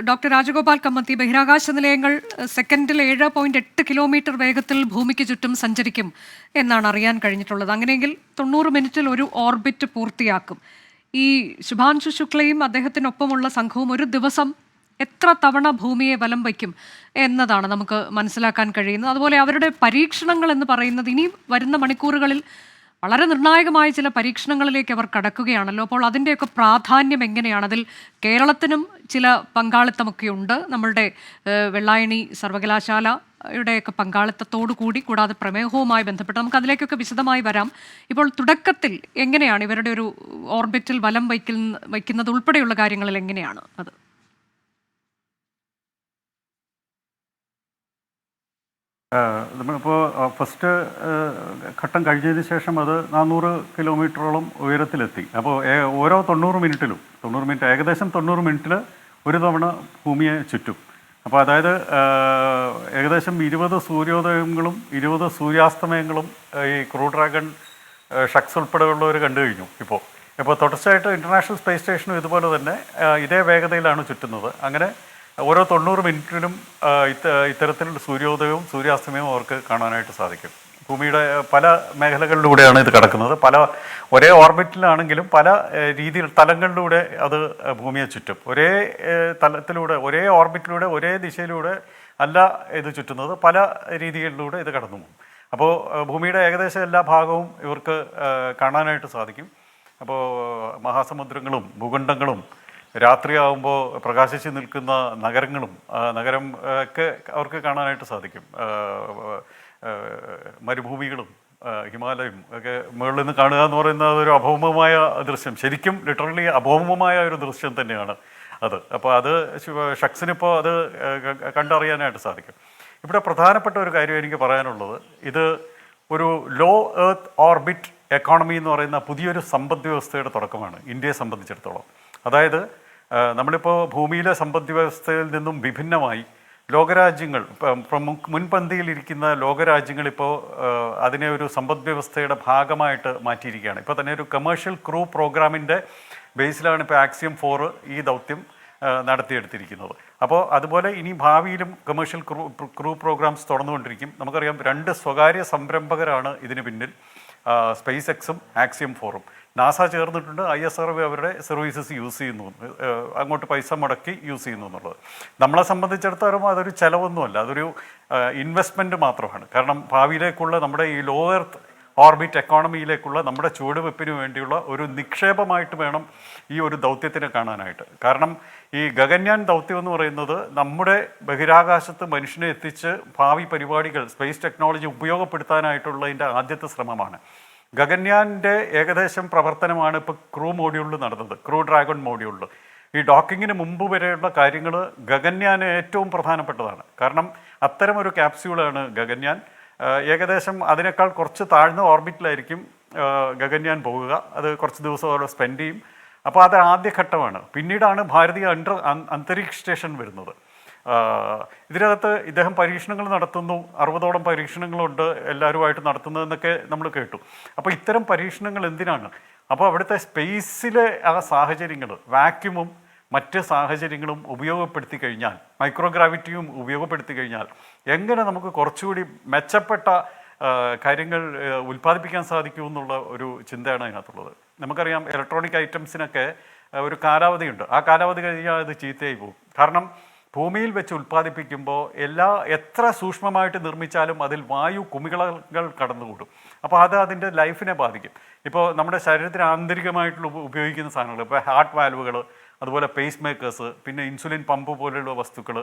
Doctor Rajagopal Kammathi, ബഹിരാകാശ നിലയങ്ങൾ സെക്കൻഡിൽ 7.8 കിലോമീറ്റർ വേഗത്തിൽ ഭൂമിക്ക് ചുറ്റും സഞ്ചരിക്കും എന്നാണ് അറിയാൻ കഴിഞ്ഞിട്ടുള്ളത്. അങ്ങനെയെങ്കിൽ 90 മിനിറ്റിൽ ഒരു ഓർബിറ്റ് പൂർത്തിയാക്കും. ഈ ശുഭാൻശു ശുക്ലയും അദ്ദേഹത്തിനൊപ്പമുള്ള സംഘവും ഒരു ദിവസം എത്ര തവണ ഭൂമിയെ വലം വയ്ക്കും എന്നതാണ് നമുക്ക് മനസ്സിലാക്കാൻ കഴിയുന്നത്. അതുപോലെ അവരുടെ പരീക്ഷണങ്ങൾ എന്ന് പറയുന്നത് ഇനി വരുന്ന മണിക്കൂറുകളിൽ വളരെ നിർണായകമായ ചില പരീക്ഷണങ്ങളിലേക്ക് അവർ കടക്കുകയാണല്ലോ. അപ്പോൾ അതിൻ്റെയൊക്കെ പ്രാധാന്യം എങ്ങനെയാണ്? അതിൽ കേരളത്തിനും ചില പങ്കാളിത്തമൊക്കെ ഉണ്ട്. നമ്മളുടെ വെള്ളായണി സർവകലാശാലയുടെയൊക്കെ പങ്കാളിത്തത്തോടു കൂടി, കൂടാതെ പ്രമേഹവുമായി ബന്ധപ്പെട്ട് നമുക്ക് അതിലേക്കൊക്കെ വിശദമായി വരാം. ഇപ്പോൾ തുടക്കത്തിൽ എങ്ങനെയാണ് ഇവരുടെ ഒരു ഓർബിറ്റിൽ വലം വയ്ക്കുന്നത് ഉൾപ്പെടെയുള്ള കാര്യങ്ങളിൽ എങ്ങനെയാണ് അത്? നമ്മളിപ്പോൾ ഫസ്റ്റ് ഘട്ടം കഴിഞ്ഞതിന് ശേഷം അത് 400 കിലോമീറ്ററോളം ഉയരത്തിലെത്തി. അപ്പോൾ ഓരോ 90 മിനിറ്റ് ഏകദേശം 90 മിനിറ്റിൽ ഒരു തവണ ഭൂമിയെ ചുറ്റും. അപ്പോൾ അതായത് ഏകദേശം 20 സൂര്യോദയങ്ങളും 20 സൂര്യാസ്തമയങ്ങളും ഈ ക്രൂ ഡ്രാഗൺ ഷക്സ് ഉൾപ്പെടെയുള്ളവർ കണ്ടു കഴിഞ്ഞു. ഇപ്പോൾ തുടർച്ചയായിട്ട് ഇൻ്റർനാഷണൽ സ്പേസ് സ്റ്റേഷനും ഇതുപോലെ തന്നെ ഇതേ വേഗതയിലാണ് ചുറ്റുന്നത്. അങ്ങനെ ഓരോ 90 മിനിറ്റിലും ഇത്തരത്തിൽ സൂര്യോദയവും സൂര്യാസ്തമയവും അവർക്ക് കാണാനായിട്ട് സാധിക്കും. ഭൂമിയുടെ പല മേഖലകളിലൂടെയാണ് ഇത് കിടക്കുന്നത്. ഒരേ ഓർബിറ്റിലാണെങ്കിലും പല തലങ്ങളിലൂടെ അത് ഭൂമിയെ ചുറ്റും. ഒരേ തലത്തിലൂടെ, ഒരേ ഓർബിറ്റിലൂടെ, ഒരേ ദിശയിലൂടെ അല്ല ഇത് ചുറ്റുന്നത്, പല രീതികളിലൂടെ ഇത് കടന്നു പോകും. അപ്പോൾ ഭൂമിയുടെ ഏകദേശം എല്ലാ ഭാഗവും ഇവർക്ക് കാണാനായിട്ട് സാധിക്കും. അപ്പോൾ മഹാസമുദ്രങ്ങളും ഭൂഖണ്ഡങ്ങളും രാത്രിയാകുമ്പോൾ പ്രകാശിച്ച് നിൽക്കുന്ന നഗരം ഒക്കെ അവർക്ക് കാണാനായിട്ട് സാധിക്കും. മരുഭൂമികളും ഹിമാലയം ഒക്കെ മുകളിൽ നിന്ന് കാണുക എന്ന് പറയുന്നത് ഒരു അഭൗമമായ ദൃശ്യം, ശരിക്കും ലിറ്ററലി അഭൗമമായ ഒരു ദൃശ്യം തന്നെയാണ് അത്. അപ്പോൾ അത് ഷക്സിനിപ്പോൾ അത് കണ്ടറിയാനായിട്ട് സാധിക്കും. ഇവിടെ പ്രധാനപ്പെട്ട ഒരു കാര്യം എനിക്ക് പറയാനുള്ളത്, ഇത് ഒരു ലോ എർത്ത് ഓർബിറ്റ് എക്കോണമി എന്ന് പറയുന്ന പുതിയൊരു സമ്പദ് വ്യവസ്ഥയുടെ തുടക്കമാണ് ഇന്ത്യയെ സംബന്ധിച്ചിടത്തോളം. അതായത് നമ്മളിപ്പോൾ ഭൂമിയിലെ സമ്പദ് വ്യവസ്ഥയിൽ നിന്നും വിഭിന്നമായി ലോകരാജ്യങ്ങൾ, മുൻപന്തിയിലിരിക്കുന്ന ലോകരാജ്യങ്ങൾ ഇപ്പോൾ അതിനെ ഒരു സമ്പദ് വ്യവസ്ഥയുടെ ഭാഗമായിട്ട് മാറ്റിയിരിക്കുകയാണ്. ഇപ്പോൾ തന്നെ ഒരു കമേഴ്ഷ്യൽ ക്രൂ പ്രോഗ്രാമിൻ്റെ ബേസിലാണ് ഇപ്പോൾ ആക്സിയം 4 ഈ ദൗത്യം നടത്തിയെടുത്തിരിക്കുന്നത്. അപ്പോൾ അതുപോലെ ഇനി ഭാവിയിലും കമേഴ്ഷ്യൽ ക്രൂ പ്രോഗ്രാംസ് തുടർന്നുകൊണ്ടിരിക്കും. നമുക്കറിയാം 2 സ്വകാര്യ സംരംഭകരാണ് ഇതിന് പിന്നിൽ, സ്പേസ് എക്സും ആക്സിയം 4ഉം. നാസ ചേർന്നിട്ടുണ്ട്, ISRO അവരുടെ സർവീസസ് യൂസ് ചെയ്യുന്നു, അങ്ങോട്ട് പൈസ മുടക്കി യൂസ് ചെയ്യുന്നു എന്നുള്ളത്. നമ്മളെ സംബന്ധിച്ചിടത്തോളം അതൊരു ചിലവൊന്നുമല്ല, അതൊരു ഇൻവെസ്റ്റ്മെൻറ്റ് മാത്രമാണ്. കാരണം ഭാവിയിലേക്കുള്ള നമ്മുടെ ഈ ലോ എർത്ത് ഓർബിറ്റ് എക്കോണമിയിലേക്കുള്ള നമ്മുടെ ചുവടുവെപ്പിന് വേണ്ടിയുള്ള ഒരു നിക്ഷേപമായിട്ട് വേണം ഈ ഒരു ദൗത്യത്തിനെ കാണാനായിട്ട്. കാരണം ഈ ഗഗൻയാൻ ദൗത്യം എന്ന് പറയുന്നത് നമ്മുടെ ബഹിരാകാശത്ത് മനുഷ്യനെ എത്തിച്ച് ഭാവി പരിപാടികൾ, സ്പേസ് ടെക്നോളജി ഉപയോഗപ്പെടുത്താനായിട്ടുള്ളതിൻ്റെ ആദ്യത്തെ ശ്രമമാണ്. ഗഗൻയാൻ്റെ ഏകദേശം പ്രവർത്തനമാണ് ഇപ്പോൾ ക്രൂ മോഡ്യൂളിൽ നടന്നത്, ക്രൂ ഡ്രാഗൺ മോഡ്യൂളിൽ. ഈ ഡോക്കിങ്ങിന് മുമ്പ് വരെയുള്ള കാര്യങ്ങൾ ഗഗൻയാന് ഏറ്റവും പ്രധാനപ്പെട്ടതാണ്. കാരണം അത്തരമൊരു ക്യാപ്സ്യൂളാണ് ഗഗൻയാൻ. ഏകദേശം അതിനേക്കാൾ കുറച്ച് താഴ്ന്ന ഓർബിറ്റിലായിരിക്കും ഗഗൻയാൻ പോകുക. അത് കുറച്ച് ദിവസം അവിടെ സ്പെൻഡ് ചെയ്യും. അപ്പോൾ അത് ആദ്യഘട്ടമാണ്. പിന്നീടാണ് ഭാരതീയ അന്തരീക്ഷ സ്റ്റേഷൻ വരുന്നത്. ഇതിനകത്ത് ഇദ്ദേഹം പരീക്ഷണങ്ങൾ നടത്തുന്നു, 60ഓളം പരീക്ഷണങ്ങളുണ്ട് എല്ലാവരുമായിട്ട് നടത്തുന്നതെന്നൊക്കെ നമ്മൾ കേട്ടു. അപ്പോൾ ഇത്തരം പരീക്ഷണങ്ങൾ എന്തിനാണ്? അപ്പോൾ അവിടുത്തെ സ്പേസിലെ ആ സാഹചര്യങ്ങൾ, വാക്യൂമും മറ്റ് സാഹചര്യങ്ങളും ഉപയോഗപ്പെടുത്തി കഴിഞ്ഞാൽ, മൈക്രോഗ്രാവിറ്റിയും ഉപയോഗപ്പെടുത്തി കഴിഞ്ഞാൽ എങ്ങനെ നമുക്ക് കുറച്ചുകൂടി മെച്ചപ്പെട്ട കാര്യങ്ങൾ ഉൽപ്പാദിപ്പിക്കാൻ സാധിക്കുമെന്നുള്ള ഒരു ചിന്തയാണ് അതിനകത്തുള്ളത്. നമുക്കറിയാം ഇലക്ട്രോണിക് ഐറ്റംസിനൊക്കെ ഒരു കാലാവധിയുണ്ട്. ആ കാലാവധി കഴിഞ്ഞാൽ അത് ചീത്തയായി പോകും. കാരണം ഭൂമിയിൽ വെച്ച് ഉൽപ്പാദിപ്പിക്കുമ്പോൾ എത്ര സൂക്ഷ്മമായിട്ട് നിർമ്മിച്ചാലും അതിൽ വായു കുമിളകൾ കടന്നുകൂടും. അപ്പോൾ അത് അതിൻ്റെ ലൈഫിനെ ബാധിക്കും. ഇപ്പോൾ നമ്മുടെ ശരീരത്തിന് ആന്തരികമായിട്ടുള്ള ഉപയോഗിക്കുന്ന സാധനങ്ങൾ, ഇപ്പോൾ ഹാർട്ട് വാൽവുകൾ, അതുപോലെ പേസ് മേക്കേഴ്സ്, പിന്നെ ഇൻസുലിൻ പമ്പ് പോലെയുള്ള വസ്തുക്കൾ.